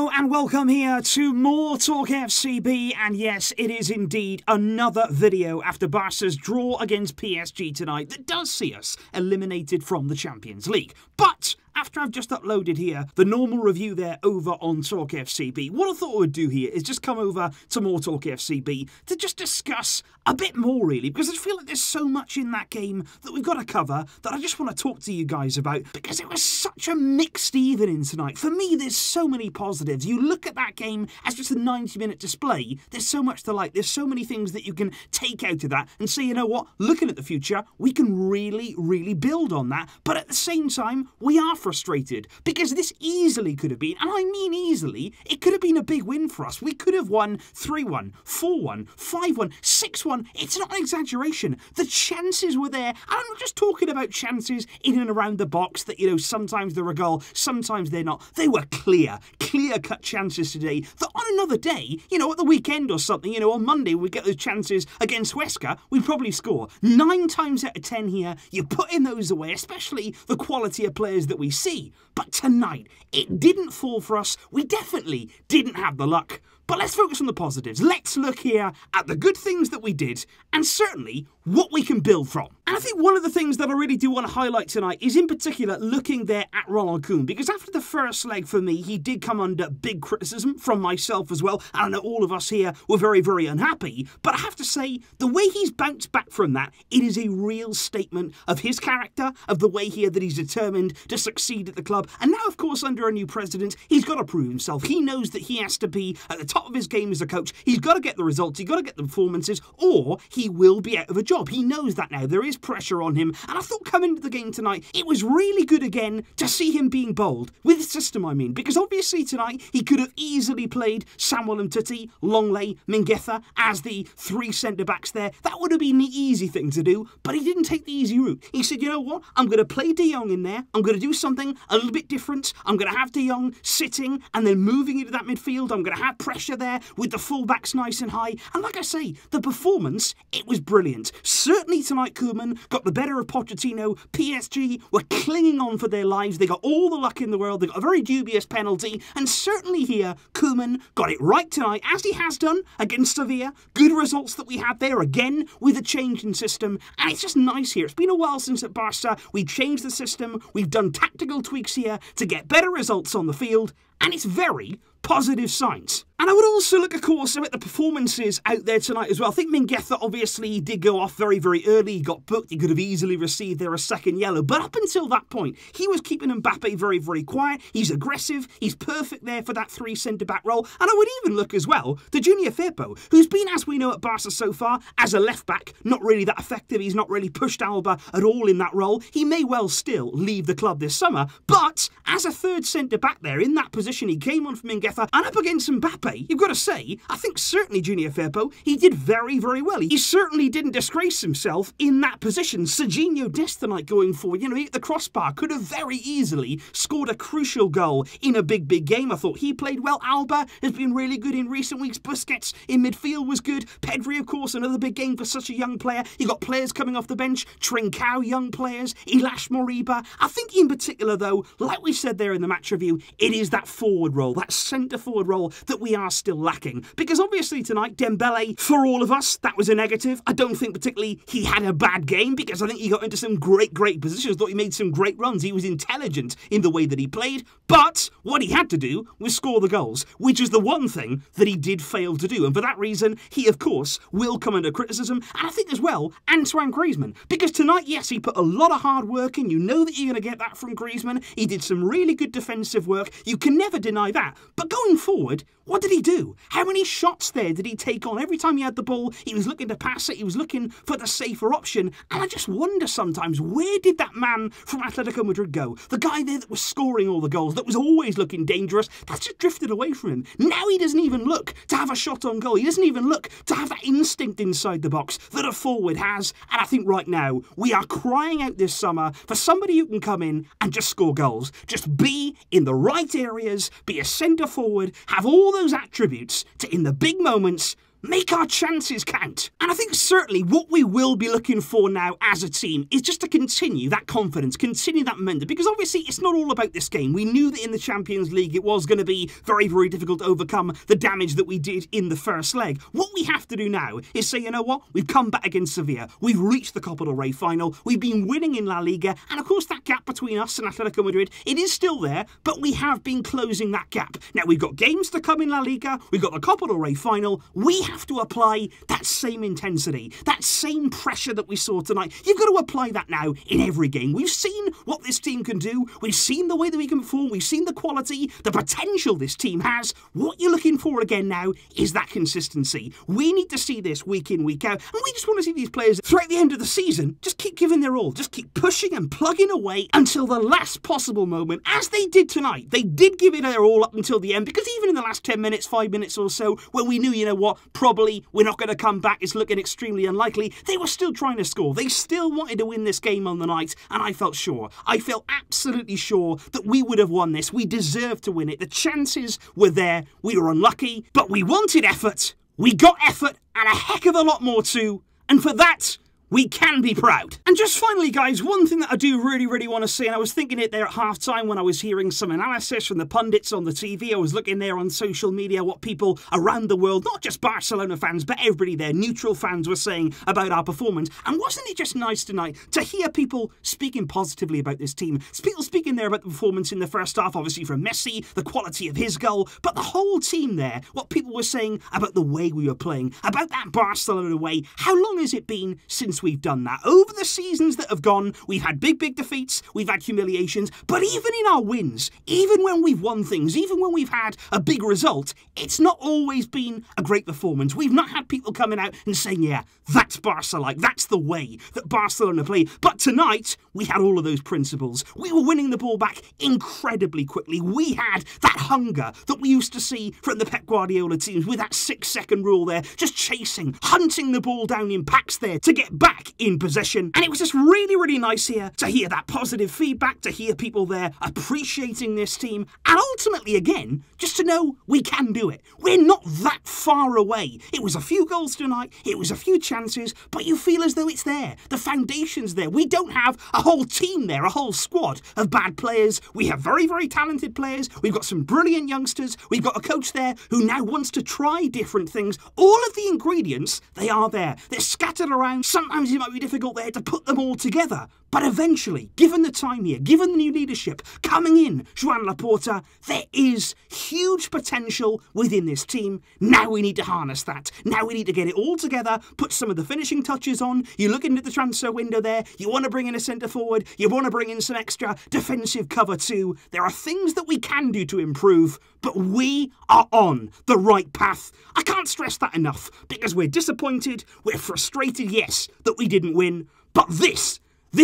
Hello and welcome here to more TALKFCB, and yes, it is indeed another video after Barca's draw against PSG tonight that does see us eliminated from the Champions League. But after I've just uploaded here the normal review there over on TALKFCB, what I thought I would do here is just come over to more TALKFCB to just discuss a bit more really, because I feel like there's so much in that game that we've got to cover that I just want to talk to you guys about, because it was such a mixed evening tonight. For me, there's so many positives. You look at that game as just a 90-minute display, there's so much to like, there's so many things that you can take out of that and say, you know what, looking at the future, we can really build on that. But at the same time, we are frustrated, because this easily could have been, and I mean easily, it could have been a big win for us. We could have won 3-1, 4-1, 5-1, 6-1. It's not an exaggeration. The chances were there, and I'm not just talking about chances in and around the box that, you know, sometimes they're a goal, sometimes they're not. They were clear-cut chances today that on another day, you know, at the weekend or something, you know, on Monday we get those chances against Huesca, we'd probably score. 9 times out of 10 here, you're putting those away, especially the quality of players that we see. But tonight, it didn't fall for us. We definitely didn't have the luck. But let's focus on the positives. Let's look here at the good things that we did, and certainly what we can build from. And I think one of the things that I really do want to highlight tonight is in particular looking there at Ronald, because after the first leg for me, he did come under big criticism from myself as well. And I know all of us here were very unhappy. But I have to say, the way he's bounced back from that, it is a real statement of his character, of the way here that he's determined to succeed at the club. And now, of course, under a new president, he's got to prove himself. He knows that he has to be at the top of his game as a coach. He's got to get the results, he's got to get the performances, or he will be out of a job. He knows that now. There is pressure on him, and I thought coming into the game tonight, it was really good again to see him being bold with the system, I mean, because obviously tonight he could have easily played Samuel Umtiti, Longley, Mingueza as the 3 centre-backs there. That would have been the easy thing to do, but he didn't take the easy route. He said, you know what, I'm going to play De Jong in there, I'm going to do something a little bit different, I'm going to have De Jong sitting and then moving into that midfield, I'm going to have pressure there with the fullbacks nice and high, and like I say, the performance, it was brilliant. Certainly tonight Koeman got the better of Pochettino. PSG were clinging on for their lives, they got all the luck in the world, they got a very dubious penalty, and certainly here, Koeman got it right tonight, as he has done against Sevilla. Good results that we had there, again, with a change in system, and it's just nice here. It's been a while since at Barca, we've changed the system, we've done tactical tweaks here to get better results on the field, and it's very positive signs. And I would also look, of course, at the performances out there tonight as well. I think Mingueza obviously did go off very early. He got booked. He could have easily received there a second yellow. But up until that point, he was keeping Mbappe very quiet. He's aggressive. He's perfect there for that 3 centre-back role. And I would even look as well to Junior Firpo, who's been, as we know at Barca so far, as a left-back, not really that effective. He's not really pushed Alba at all in that role. He may well still leave the club this summer. But as a 3rd centre-back there, in that position, he came on for Mingueza and up against Mbappe. You've got to say, I think certainly Junior Firpo, he did very well. He certainly didn't disgrace himself in that position. Serginho Dest tonight going forward, you know, he hit the crossbar, could have very easily scored a crucial goal in a big game. I thought he played well. Alba has been really good in recent weeks. Busquets in midfield was good. Pedri, of course, another big game for such a young player. You got players coming off the bench. Trincao, young players. Ilash Moriba. I think in particular, though, like we said there in the match review, it is that forward role, that centre-forward role that we are still lacking. Because obviously tonight, Dembele, for all of us, that was a negative. I don't think particularly he had a bad game, because I think he got into some great positions. I thought he made some great runs. He was intelligent in the way that he played. But what he had to do was score the goals, which is the one thing that he did fail to do. And for that reason, he, of course, will come under criticism. And I think as well, Antoine Griezmann. Because tonight, yes, he put a lot of hard work in. You know that you're going to get that from Griezmann. He did some really good defensive work. You can never deny that. But going forward, what did he do? How many shots there did he take on? Every time he had the ball, he was looking to pass it, he was looking for the safer option. And I just wonder sometimes, where did that man from Atletico Madrid go? The guy there that was scoring all the goals, that was always looking dangerous, that's just drifted away from him. Now he doesn't even look to have a shot on goal. He doesn't even look to have that instinct inside the box that a forward has. And I think right now, we are crying out this summer for somebody who can come in and just score goals. Just be in the right areas, be a centre forward, have all those attributes to, in the big moments, make our chances count. And I think certainly what we will be looking for now as a team is just to continue that confidence, continue that momentum, because obviously it's not all about this game. We knew that in the Champions League it was going to be very, very difficult to overcome the damage that we did in the first leg. What we have to do now is say, you know what, we've come back against Sevilla, we've reached the Copa del Rey final, we've been winning in La Liga, and of course that gap between us and Atletico Madrid, it is still there, but we have been closing that gap. Now we've got games to come in La Liga, we've got the Copa del Rey final, we have to apply that same intensity, that same pressure that we saw tonight. You've got to apply that now in every game. We've seen what this team can do, we've seen the way that we can perform, we've seen the quality, the potential this team has. What you're looking for again now is that consistency. We need to see this week in, week out, and we just want to see these players throughout the end of the season just keep giving their all, just keep pushing and plugging away until the last possible moment, as they did tonight. They did give it their all up until the end, because even in the last 10 minutes, 5 minutes or so, when we knew, you know what, probably we're not going to come back, it's looking extremely unlikely, they were still trying to score. They still wanted to win this game on the night, and I felt sure. I felt absolutely sure that we would have won this. We deserved to win it. The chances were there. We were unlucky, but we wanted effort. We got effort, and a heck of a lot more too, and for that, we can be proud. And just finally, guys, one thing that I do really want to say, and I was thinking it there at half-time when I was hearing some analysis from the pundits on the TV, I was looking there on social media what people around the world, not just Barcelona fans, but everybody there, neutral fans, were saying about our performance. And wasn't it just nice tonight to hear people speaking positively about this team? People speaking there about the performance in the first half, obviously from Messi, the quality of his goal, but the whole team there, what people were saying about the way we were playing, about that Barcelona way. How long has it been since we've done that? Over the seasons that have gone, we've had big defeats, we've had humiliations, but even in our wins, even when we've won things, even when we've had a big result, it's not always been a great performance. We've not had people coming out and saying, yeah, that's Barca-like, that's the way that Barcelona play. But tonight, we had all of those principles. We were winning the ball back incredibly quickly. We had that hunger that we used to see from the Pep Guardiola teams with that 6-second rule there, just chasing, hunting the ball down in packs there to get back in possession. And it was just really nice here to hear that positive feedback, to hear people there appreciating this team, and ultimately, again, just to know we can do it. We're not that far away. It was a few goals tonight, it was a few chances, but you feel as though it's there. The foundation's there. We don't have a whole team there, a whole squad of bad players. We have very talented players. We've got some brilliant youngsters. We've got a coach there who now wants to try different things. All of the ingredients, they are there. They're scattered around. Sometimes it might be difficult there to put them all together. But eventually, given the time here, given the new leadership coming in, Joan Laporta, there is huge potential within this team. Now we need to harness that. Now we need to get it all together, put some of the finishing touches on. You look into the transfer window there, you want to bring in a centre forward, you want to bring in some extra defensive cover too. There are things that we can do to improve, but we are on the right path. I can't stress that enough, because we're disappointed, we're frustrated, yes, that we didn't win, but this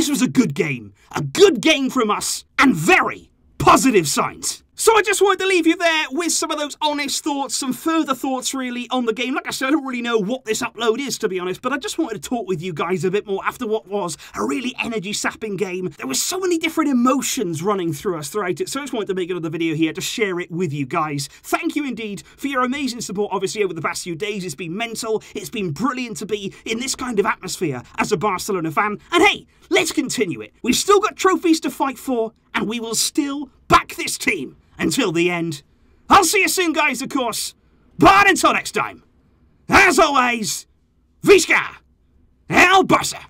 was a good game from us, and very positive signs. So I just wanted to leave you there with some of those honest thoughts, some further thoughts really on the game. Like I said, I don't really know what this upload is, to be honest, but I just wanted to talk with you guys a bit more after what was a really energy-sapping game. There were so many different emotions running through us throughout it, so I just wanted to make another video here to share it with you guys. Thank you indeed for your amazing support, obviously, over the past few days. It's been mental. It's been brilliant to be in this kind of atmosphere as a Barcelona fan. And hey, let's continue it. We've still got trophies to fight for, and we will still back this team until the end. I'll see you soon, guys, of course. But until next time, as always, Visca El Barça.